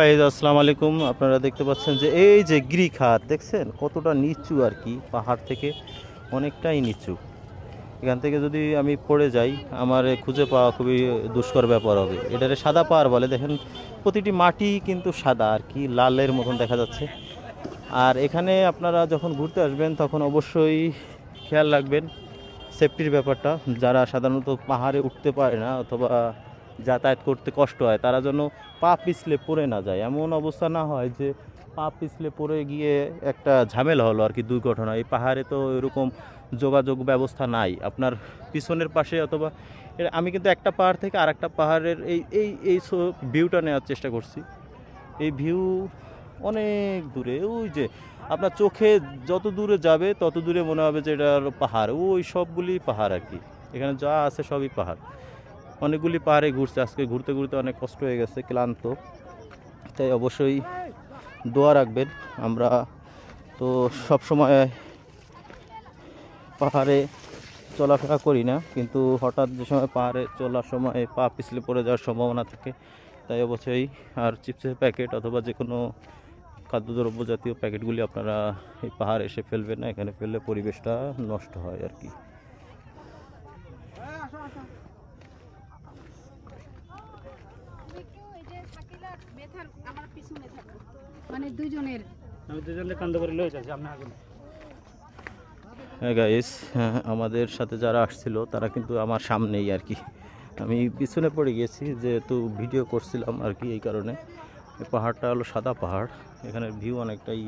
আসসালামু আলাইকুম। আপনারা দেখতে পাচ্ছেন যে এই যে গিরিখাত দেখছেন কতটা নিচু আর কি, পাহাড় থেকে অনেকটাই নিচু। এখান থেকে যদি আমি পড়ে যাই আমার খুঁজে পাওয়া খুবই দুষ্কর ব্যাপার হবে। এটারে সাদা পাহাড় বলে। দেখেন প্রতিটি মাটি কিন্তু সাদা আর কি, লালের মতন দেখা যাচ্ছে। আর এখানে আপনারা যখন ঘুরতে আসবেন তখন অবশ্যই খেয়াল রাখবেন সেফটির ব্যাপারটা। যারা সাধারণত পাহাড়ে উঠতে পারে না অথবা যাতায়াত করতে কষ্ট হয় তারা যেন পা পিছলে পড়ে না যায়, এমন অবস্থা না হয় যে পা পিছলে পড়ে গিয়ে একটা ঝামেলা হলো আর কি, দুর্ঘটনা। এই পাহাড়ে তো এরকম যোগাযোগ ব্যবস্থা নাই আপনার পিছনের পাশে অথবা আমি কিন্তু একটা পাহাড় থেকে আরেকটা পাহাড়ের এই ভিউটা নেওয়ার চেষ্টা করছি। এই ভিউ অনেক দূরে, ওই যে আপনার চোখে যত দূরে যাবে তত দূরে মনে হবে যে এটা হলো পাহাড়, ওই সবগুলি পাহাড় আর কি। এখানে যা আছে সবই পাহাড়। অনেকগুলি পাহাড়ে ঘুরছে আজকে, ঘুরতে ঘুরতে অনেক কষ্ট হয়ে গেছে, ক্লান্ত। তাই অবশ্যই দোয়া রাখবেন। আমরা তো সব সময় পাহাড়ে চলাফেরা করি না, কিন্তু হঠাৎ যে সময় পাহাড়ে চলার সময় পা পিছলে পড়ে যাওয়ার সম্ভাবনা থাকে। তাই অবশ্যই আর চিপসের প্যাকেট অথবা যে কোনো খাদ্যদ্রব্য জাতীয় প্যাকেটগুলি আপনারা এই পাহাড়ে এসে ফেলবেন না, এখানে ফেললে পরিবেশটা নষ্ট হয় আর কি। মানে দুইজনের আমি দুজনে কান্দ করে লয়ে যাচ্ছি আপনি আগে। হ্যাঁ গাইস, হ্যাঁ আমাদের সাথে যারা আসছিল তারা কিন্তু আমার সামনেই আর কি। আমি পিছনে পড়ে গেছি যেহেতু ভিডিও করছিলাম আর কি, এই কারণে। এই পাহাড়টা হলো সাদা পাহাড়, এখানের ভিউ অনেকটাই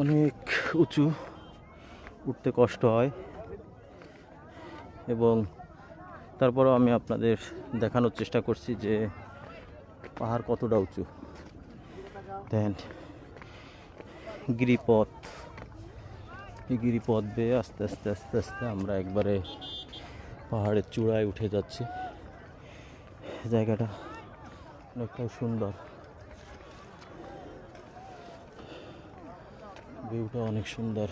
অনেক উঁচু, উঠতে কষ্ট হয়। এবং তারপরও আমি আপনাদের দেখানোর চেষ্টা করছি যে পাহাড় কতটা উঁচু। দেন গিরিপথ, এই গিরিপথ বেয়ে আস্তে আস্তে আস্তে আস্তে আমরা একবারে পাহাড়ের চূড়ায় উঠে যাচ্ছি। জায়গাটা অনেকটাই সুন্দর, ভিউটা অনেক সুন্দর।